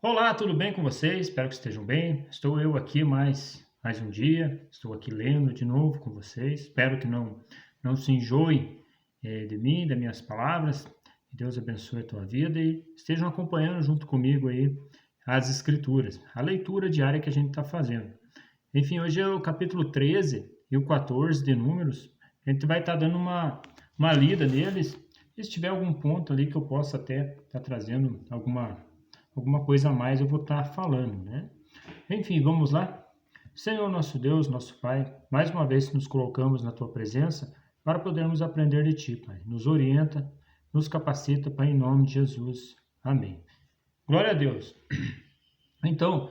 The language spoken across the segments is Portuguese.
Olá, tudo bem com vocês? Espero que estejam bem. Estou eu aqui mais um dia. Estou aqui lendo de novo com vocês. Espero que não se enjoem de mim, das minhas palavras. Que Deus abençoe a tua vida e estejam acompanhando junto comigo aí as escrituras, a leitura diária que a gente está fazendo. Enfim, hoje é o capítulo 13 e o 14 de Números. A gente vai estar dando uma lida neles. E se tiver algum ponto ali que eu possa até estar trazendo alguma coisa a mais eu vou estar falando, né? Enfim, vamos lá? Senhor nosso Deus, nosso Pai, mais uma vez nos colocamos na Tua presença para podermos aprender de Ti, Pai. Nos orienta, nos capacita, Pai, em nome de Jesus. Amém. Glória a Deus. Então,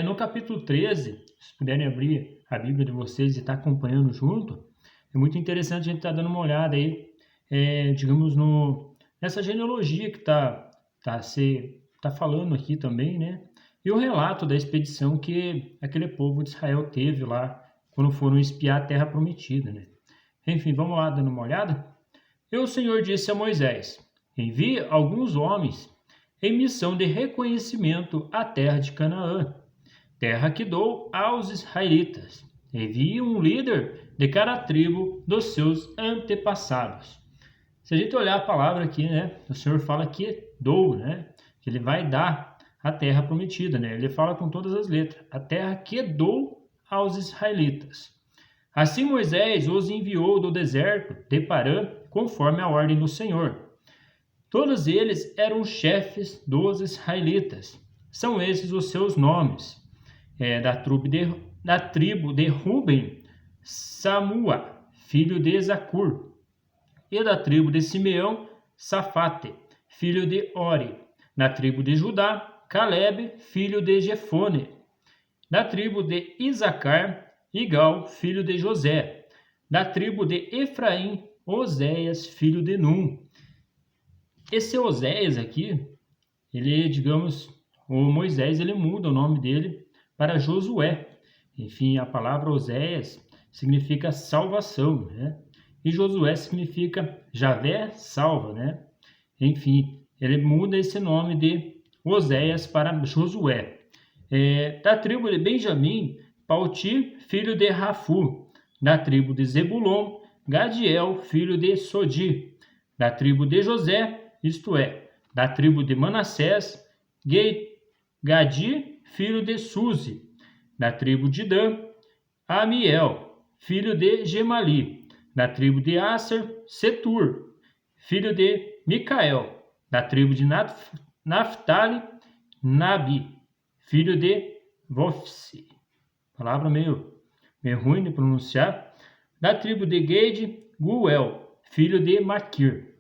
no capítulo 13, se puderem abrir a Bíblia de vocês e estar acompanhando junto, é muito interessante a gente estar dando uma olhada aí, digamos, nessa genealogia que está falando aqui também, né? E o relato da expedição que aquele povo de Israel teve lá quando foram espiar a terra prometida, né? Enfim, vamos lá dando uma olhada? E o Senhor disse a Moisés: Envie alguns homens em missão de reconhecimento à terra de Canaã, terra que dou aos israelitas. Envie um líder de cada tribo dos seus antepassados. Se a gente olhar a palavra aqui, né, o Senhor fala que dou, né, que ele vai dar a terra prometida, né? Ele fala com todas as letras, a terra que dou aos israelitas. Assim Moisés os enviou do deserto de Parã, conforme a ordem do Senhor. Todos eles eram chefes dos israelitas. São esses os seus nomes. Da tribo de Ruben, Samua, filho de Zacur. E da tribo de Simeão, Safate, filho de Ori. Da tribo de Judá, Caleb, filho de Jefone. Da tribo de Isacar, Igal, filho de José. Da tribo de Efraim, Oséias, filho de Num. Esse Oséias aqui, ele, digamos, o Moisés, ele muda o nome dele para Josué. Enfim, a palavra Oséias significa salvação, né? E Josué significa Javé salva, né? Enfim, ele muda esse nome de Oséias para Josué. Da tribo de Benjamim, Pauti, filho de Rafu. Da tribo de Zebulon, Gadiel, filho de Sodi. Da tribo de José, isto é, da tribo de Manassés, Gadi, filho de Suzi. Da tribo de Dan, Amiel, filho de Gemali. Da tribo de Asser, Setur, filho de Micael. Da tribo de Naphtali, Nabi, filho de Vofsi. Palavra meio ruim de pronunciar. Da tribo de Gade, Guel, filho de Maquir.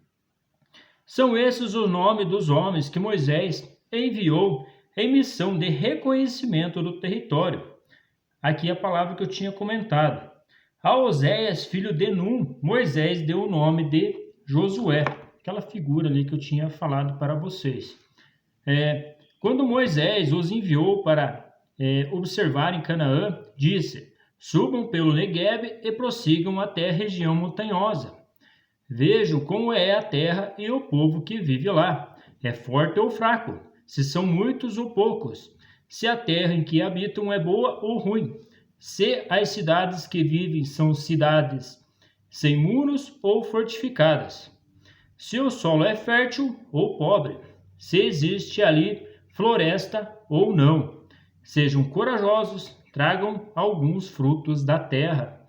São esses os nomes dos homens que Moisés enviou em missão de reconhecimento do território. Aqui a palavra que eu tinha comentado. A Oséias, filho de Num, Moisés deu o nome de Josué, aquela figura ali que eu tinha falado para vocês. Quando Moisés os enviou para observar em Canaã, disse: Subam pelo Negueb e prossigam até a região montanhosa. Vejam como é a terra e o povo que vive lá. É forte ou fraco, se são muitos ou poucos, se a terra em que habitam é boa ou ruim, se as cidades que vivem são cidades sem muros ou fortificadas, se o solo é fértil ou pobre, se existe ali floresta ou não. Sejam corajosos, tragam alguns frutos da terra.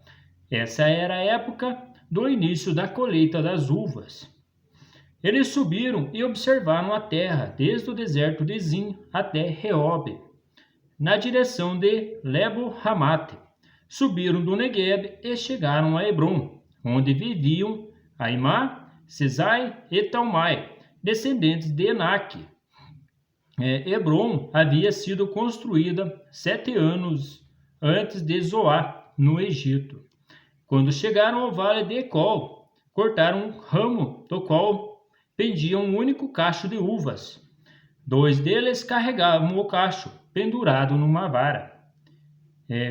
Essa era a época do início da colheita das uvas. Eles subiram e observaram a terra, desde o deserto de Zin até Reob, na direção de Lebo-Hamate. Subiram do Negueb e chegaram a Hebron, onde viviam Aimá, Sesai e Talmai, descendentes de Enaque. Hebron havia sido construída 7 anos antes de Zoá, no Egito. Quando chegaram ao vale de Ecol, cortaram um ramo do qual pendia um único cacho de uvas. 2 deles carregavam o cacho, pendurado numa vara.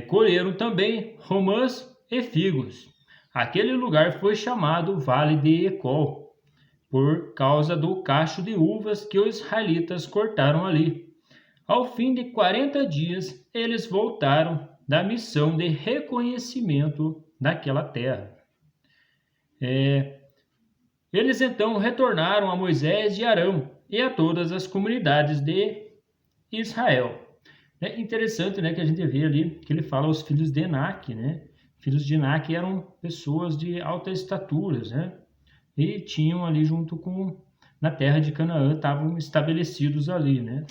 Colheram também romãs e figos. Aquele lugar foi chamado Vale de Ecol, por causa do cacho de uvas que os israelitas cortaram ali. Ao fim de 40 dias, eles voltaram da missão de reconhecimento daquela terra. Eles então retornaram a Moisés e Arão e a todas as comunidades de Israel. É interessante, né, que a gente vê ali que ele fala aos filhos de Enaque, né? Filhos de Enaque eram pessoas de alta estatura, né? E tinham ali junto com, na terra de Canaã, estavam estabelecidos ali, né?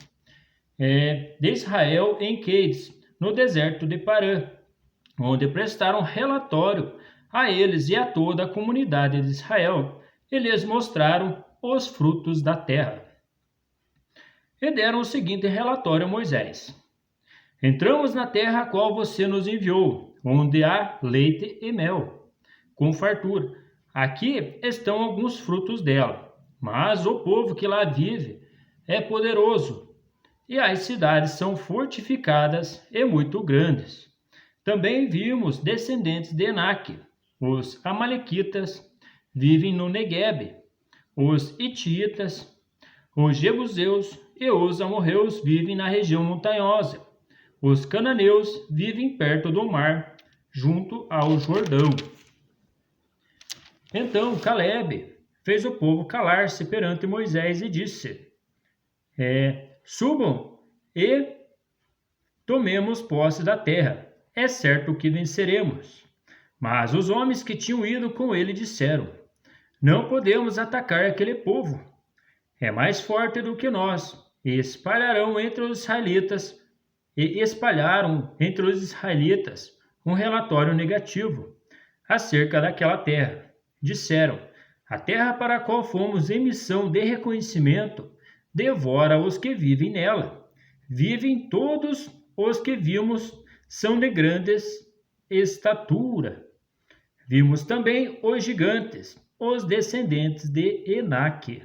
De Israel em Quedes, no deserto de Parã, onde prestaram relatório a eles e a toda a comunidade de Israel, e lhes mostraram os frutos da terra. E deram o seguinte relatório a Moisés: Entramos na terra a qual você nos enviou, onde há leite e mel, com fartura. Aqui estão alguns frutos dela, mas o povo que lá vive é poderoso, e as cidades são fortificadas e muito grandes. Também vimos descendentes de Enaque. Os amalequitas vivem no Neguebe, os ititas, os jebuseus e os amorreus vivem na região montanhosa. Os cananeus vivem perto do mar, junto ao Jordão. Então Calebe fez o povo calar-se perante Moisés e disse: Subam e tomemos posse da terra. É certo que venceremos. Mas os homens que tinham ido com ele disseram: Não podemos atacar aquele povo. É mais forte do que nós, e espalharam entre os israelitas um relatório negativo acerca daquela terra. Disseram: A terra para a qual fomos em missão de reconhecimento devora os que vivem nela. Vivem todos os que vimos, são de grandes estatura. Vimos também os gigantes, os descendentes de Enaque,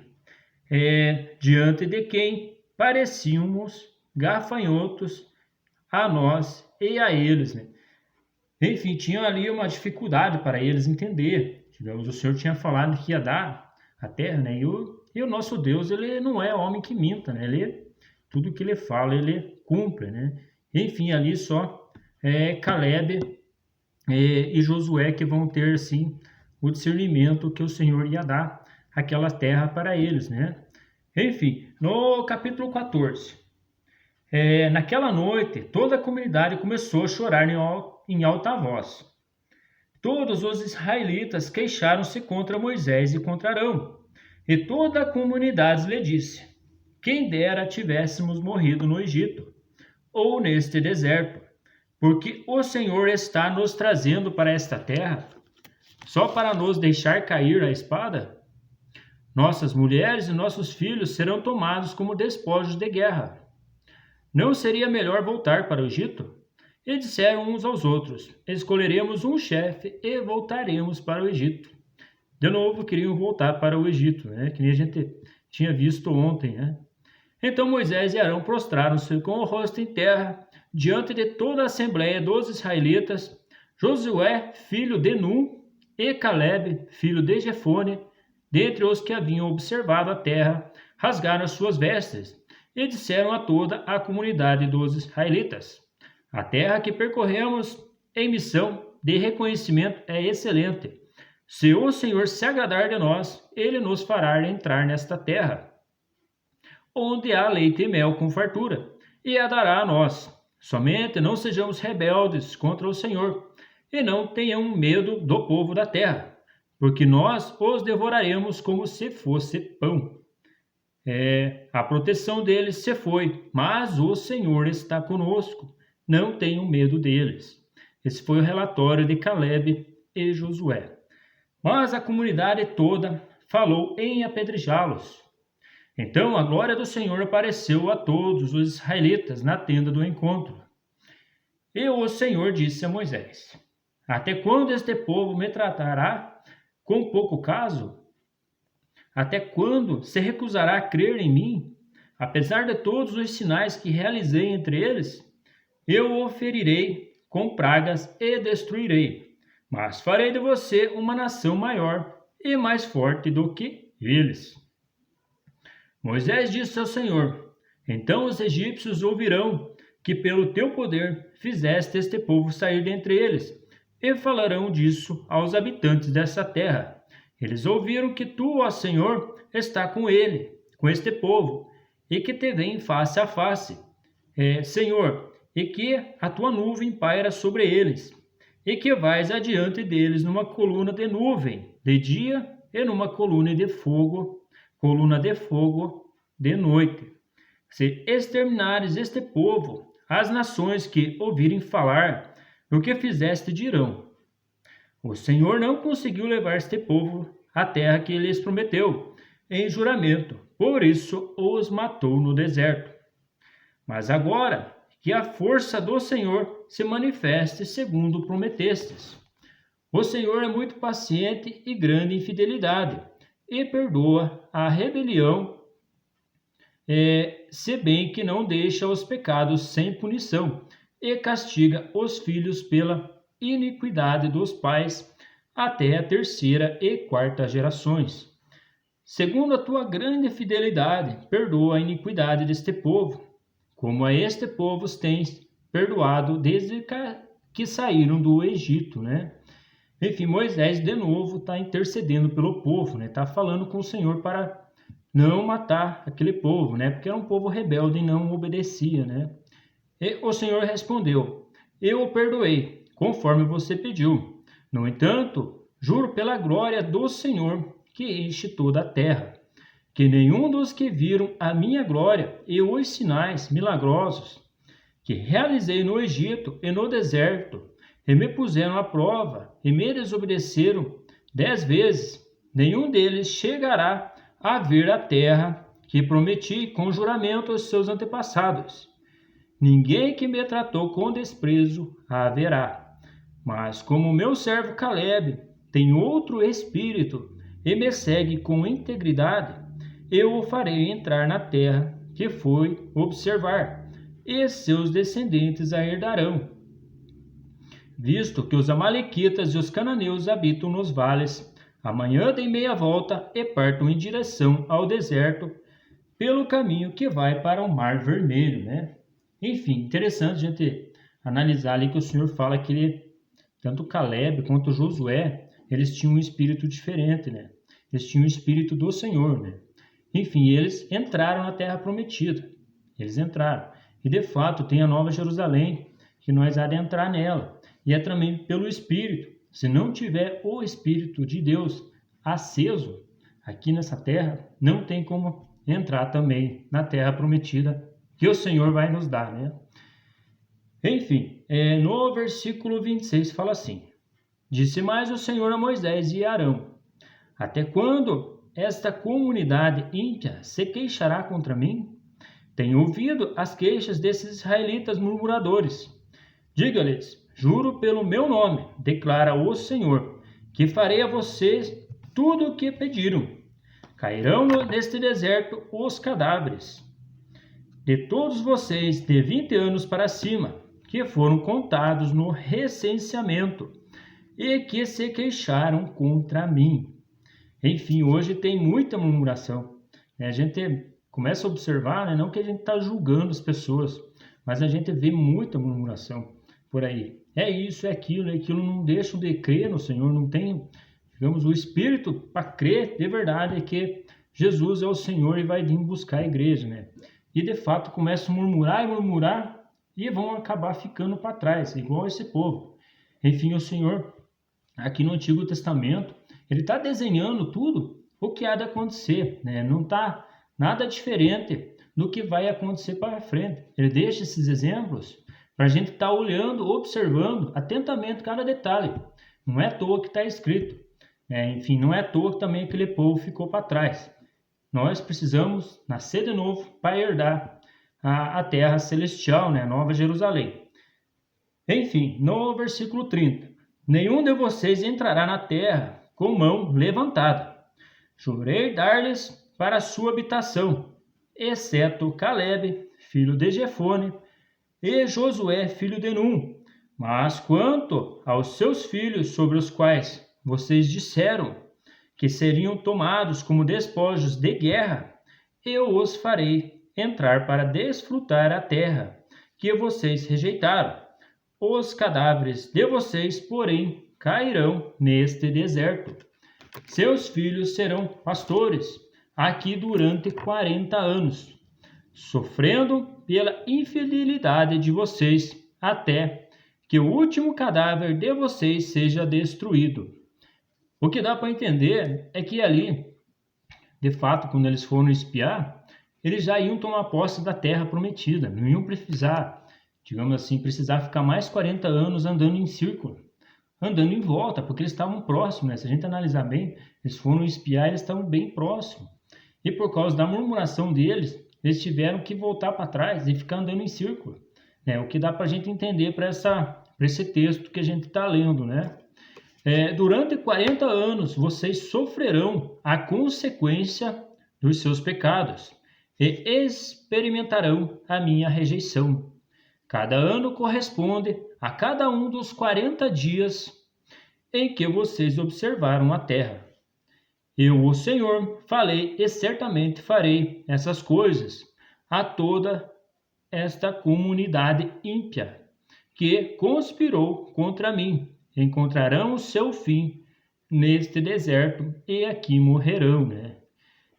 diante de quem parecíamos gafanhotos a nós e a eles, né? Enfim, tinha ali uma dificuldade para eles entender. Digamos, o Senhor tinha falado que ia dar a terra, né? E o nosso Deus, ele não é homem que minta, né? Tudo que ele fala, ele cumpre, né? Enfim, ali só Calebe e Josué que vão ter, assim, o discernimento que o Senhor ia dar aquela terra para eles, né? Enfim, no capítulo 14, naquela noite, toda a comunidade começou a chorar em alta voz. Todos os israelitas queixaram-se contra Moisés e contra Arão, e toda a comunidade lhe disse: Quem dera tivéssemos morrido no Egito, ou neste deserto, porque o Senhor está nos trazendo para esta terra, só para nos deixar cair a espada? Nossas mulheres e nossos filhos serão tomados como despojos de guerra. Não seria melhor voltar para o Egito? E disseram uns aos outros: Escolheremos um chefe e voltaremos para o Egito. De novo queriam voltar para o Egito, né? Que nem a gente tinha visto ontem, né? Então Moisés e Arão prostraram-se com o rosto em terra diante de toda a assembleia dos israelitas. Josué, filho de Num, e Calebe, filho de Jefone, dentre os que haviam observado a terra, rasgaram as suas vestes e disseram a toda a comunidade dos israelitas: A terra que percorremos em missão de reconhecimento é excelente. Se o Senhor se agradar de nós, ele nos fará entrar nesta terra, onde há leite e mel com fartura, e a dará a nós. Somente não sejamos rebeldes contra o Senhor, e não tenham medo do povo da terra, porque nós os devoraremos como se fosse pão. A proteção deles se foi, mas o Senhor está conosco. Não tenham medo deles. Esse foi o relatório de Calebe e Josué. Mas a comunidade toda falou em apedrejá-los. Então a glória do Senhor apareceu a todos os israelitas na tenda do encontro. E o Senhor disse a Moisés: Até quando este povo me tratará com pouco caso? Até quando se recusará a crer em mim? Apesar de todos os sinais que realizei entre eles, eu o ferirei com pragas e destruirei, mas farei de você uma nação maior e mais forte do que eles. Moisés disse ao Senhor: Então os egípcios ouvirão que pelo teu poder fizeste este povo sair dentre eles, e falarão disso aos habitantes dessa terra. Eles ouviram que tu, ó Senhor, está com ele, com este povo, e que te vem face a face, Senhor, e que a tua nuvem paira sobre eles, e que vais adiante deles numa coluna de nuvem de dia e numa coluna de fogo de noite. Se exterminares este povo, as nações que ouvirem falar do que fizeste dirão: o Senhor não conseguiu levar este povo à terra que lhes prometeu, em juramento, por isso os matou no deserto. Mas agora, que a força do Senhor se manifeste segundo prometestes. O Senhor é muito paciente e grande em fidelidade, e perdoa a rebelião, se bem que não deixa os pecados sem punição, e castiga os filhos pela iniquidade dos pais, até a terceira e quarta gerações. Segundo a tua grande fidelidade, perdoa a iniquidade deste povo, como a este povo tens perdoado desde que saíram do Egito, né? Enfim, Moisés de novo está intercedendo pelo povo, né? Está falando com o Senhor para não matar aquele povo, né? Porque era um povo rebelde e não obedecia, né? E o Senhor respondeu: eu o perdoei, conforme você pediu. No entanto, juro pela glória do Senhor que enche toda a terra, que nenhum dos que viram a minha glória e os sinais milagrosos que realizei no Egito e no deserto, e me puseram à prova e me desobedeceram 10 vezes, nenhum deles chegará a ver a terra que prometi com juramento aos seus antepassados. Ninguém que me tratou com desprezo haverá. Mas como meu servo Caleb tem outro espírito e me segue com integridade, eu o farei entrar na terra que foi observar, e seus descendentes a herdarão. Visto que os amalequitas e os cananeus habitam nos vales, amanhã deem meia volta e partam em direção ao deserto, pelo caminho que vai para o Mar Vermelho, né? Enfim, interessante a gente analisar ali que o Senhor fala que tanto Caleb quanto Josué, eles tinham um espírito diferente, né? Eles tinham o espírito do Senhor, né? Enfim, eles entraram na terra prometida. Eles entraram. E de fato tem a Nova Jerusalém, que nós há de entrar nela. E é também pelo Espírito. Se não tiver o Espírito de Deus aceso aqui nessa terra, não tem como entrar também na terra prometida que o Senhor vai nos dar, né? Enfim, no versículo 26 fala assim: disse mais o Senhor a Moisés e a Arão: até quando esta comunidade ímpia se queixará contra mim? Tenho ouvido as queixas desses israelitas murmuradores. Diga-lhes: juro pelo meu nome, declara o Senhor, que farei a vocês tudo o que pediram. Cairão neste deserto os cadáveres de todos vocês de 20 anos para cima, que foram contados no recenseamento e que se queixaram contra mim. Enfim, hoje tem muita murmuração. A gente começa a observar, né? Não que a gente está julgando as pessoas, mas a gente vê muita murmuração por aí. É isso, é aquilo, não deixam de crer no Senhor, não tem, digamos, o espírito para crer de verdade que Jesus é o Senhor e vai vir buscar a igreja, né? E de fato começam a murmurar e vão acabar ficando para trás, igual esse povo. Enfim, o Senhor, aqui no Antigo Testamento, ele está desenhando tudo o que há de acontecer, né? Não está nada diferente do que vai acontecer para frente. Ele deixa esses exemplos para a gente estar olhando, observando atentamente cada detalhe. Não é à toa que está escrito. Enfim, não é à toa que também aquele povo ficou para trás. Nós precisamos nascer de novo para herdar a terra celestial, né? A Nova Jerusalém. Enfim, no versículo 30. Nenhum de vocês entrará na terra com mão levantada. Jurei dar-lhes para a sua habitação, exceto Caleb, filho de Jefone, e Josué, filho de Num. Mas quanto aos seus filhos, sobre os quais vocês disseram que seriam tomados como despojos de guerra, eu os farei entrar para desfrutar a terra que vocês rejeitaram. Os cadáveres de vocês, porém, cairão neste deserto. Seus filhos serão pastores aqui durante 40 anos, sofrendo pela infidelidade de vocês, até que o último cadáver de vocês seja destruído. O que dá para entender é que ali, de fato, quando eles foram espiar, eles já iam tomar posse da terra prometida, não iam precisar, digamos assim, precisar ficar mais 40 anos andando em círculo, andando em volta, porque eles estavam próximos, né? Se a gente analisar bem, eles foram espiar, eles estavam bem próximos. E por causa da murmuração deles, eles tiveram que voltar para trás e ficar andando em círculo. O que dá para a gente entender para esse texto que a gente está lendo, né? Durante 40 anos vocês sofrerão a consequência dos seus pecados e experimentarão a minha rejeição. Cada ano corresponde a cada um dos 40 dias em que vocês observaram a terra. Eu, o Senhor, falei e certamente farei essas coisas a toda esta comunidade ímpia que conspirou contra mim. Encontrarão o seu fim neste deserto e aqui morrerão, né?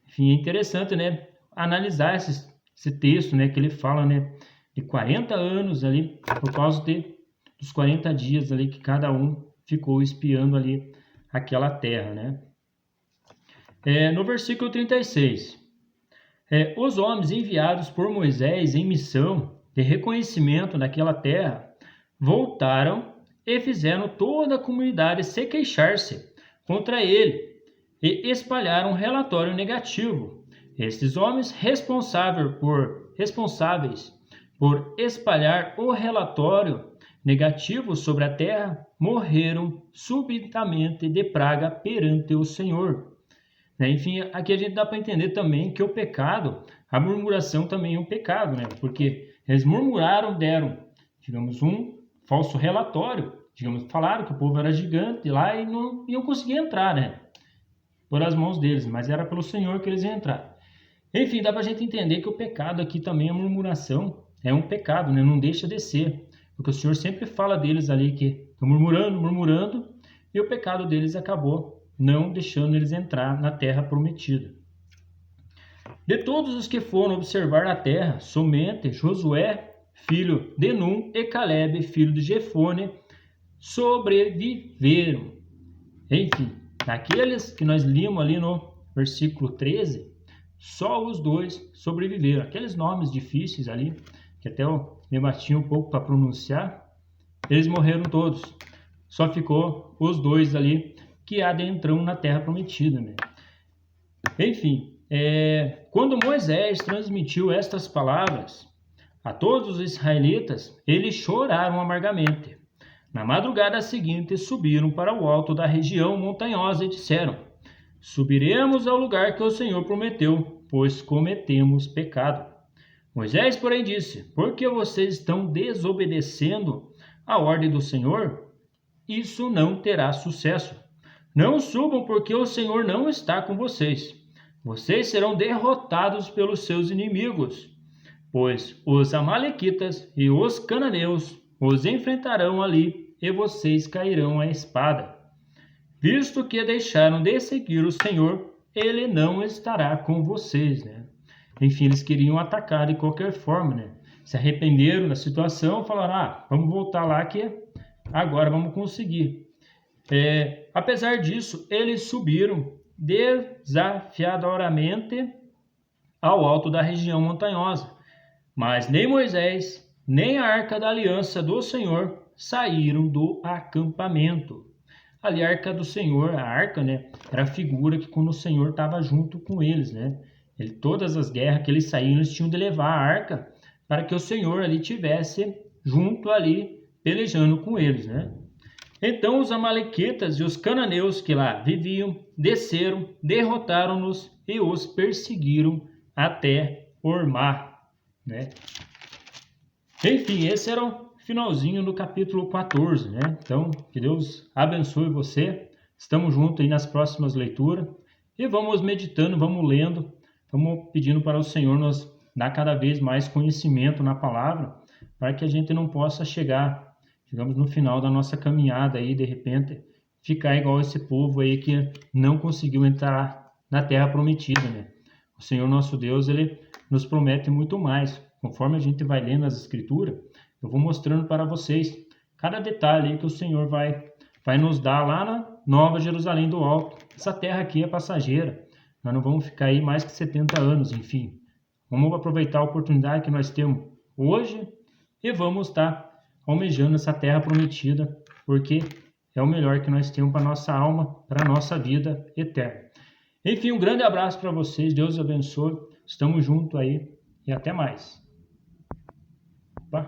Enfim, é interessante, né, analisar esse texto, né, que ele fala, né, de 40 anos ali, por causa dos 40 dias ali que cada um ficou espiando ali aquela terra, né? No versículo 36, os homens enviados por Moisés em missão de reconhecimento daquela terra voltaram e fizeram toda a comunidade se queixar-se contra ele e espalharam um relatório negativo. Estes homens responsáveis por espalhar o relatório negativo sobre a terra morreram subitamente de praga perante o Senhor. Enfim, aqui a gente dá para entender também que o pecado, a murmuração também é um pecado, né? Porque eles murmuraram, deram, digamos, um falso relatório, digamos, falaram que o povo era gigante lá e não iam conseguir entrar, né? Por as mãos deles, mas era pelo Senhor que eles iam entrar. Enfim, dá para a gente entender que o pecado aqui também, a murmuração, é um pecado, né? Não deixa de ser, porque o Senhor sempre fala deles ali que estão murmurando, e o pecado deles acabou não deixando eles entrar na terra prometida. De todos os que foram observar a terra, somente Josué, filho de Num, e Calebe, filho de Jefone, sobreviveram. Enfim, daqueles que nós lemos ali no versículo 13, só os dois sobreviveram. Aqueles nomes difíceis ali, que até eu me bati um pouco para pronunciar, eles morreram todos. Só ficou os dois ali que adentram na terra prometida, né? Enfim, quando Moisés transmitiu estas palavras a todos os israelitas, eles choraram amargamente. Na madrugada seguinte, subiram para o alto da região montanhosa e disseram: subiremos ao lugar que o Senhor prometeu, pois cometemos pecado. Moisés, porém, disse: por que vocês estão desobedecendo a ordem do Senhor? Isso não terá sucesso. Não subam, porque o Senhor não está com vocês. Vocês serão derrotados pelos seus inimigos, pois os amalequitas e os cananeus os enfrentarão ali e vocês cairão à espada. Visto que deixaram de seguir o Senhor, ele não estará com vocês, né? Enfim, eles queriam atacar de qualquer forma, né? Se arrependeram da situação, falaram: vamos voltar lá que agora vamos conseguir. Apesar disso, eles subiram desafiadoramente ao alto da região montanhosa, mas nem Moisés, nem a arca da aliança do Senhor saíram do acampamento. Ali a arca do Senhor, a arca, né, era a figura que quando o Senhor estava junto com eles, né? Todas as guerras que eles saíram, eles tinham de levar a arca para que o Senhor ali tivesse junto ali, pelejando com eles, né? Então os amalequitas e os cananeus que lá viviam desceram, derrotaram-nos e os perseguiram até Ormá, né? Enfim, esse era o finalzinho do capítulo 14, né? Então, que Deus abençoe você. Estamos juntos aí nas próximas leituras e vamos meditando, vamos lendo, vamos pedindo para o Senhor nos dar cada vez mais conhecimento na palavra, para que a gente não possa chegar, digamos, no final da nossa caminhada aí, de repente, ficar igual esse povo aí que não conseguiu entrar na terra prometida, né? O Senhor nosso Deus, ele nos promete muito mais. Conforme a gente vai lendo as Escrituras, eu vou mostrando para vocês cada detalhe aí que o Senhor vai nos dar lá na Nova Jerusalém do Alto. Essa terra aqui é passageira. Nós não vamos ficar aí mais que 70 anos, enfim. Vamos aproveitar a oportunidade que nós temos hoje e vamos estar almejando essa terra prometida, porque é o melhor que nós temos para a nossa alma, para a nossa vida eterna. Enfim, um grande abraço para vocês, Deus abençoe, estamos juntos aí e até mais.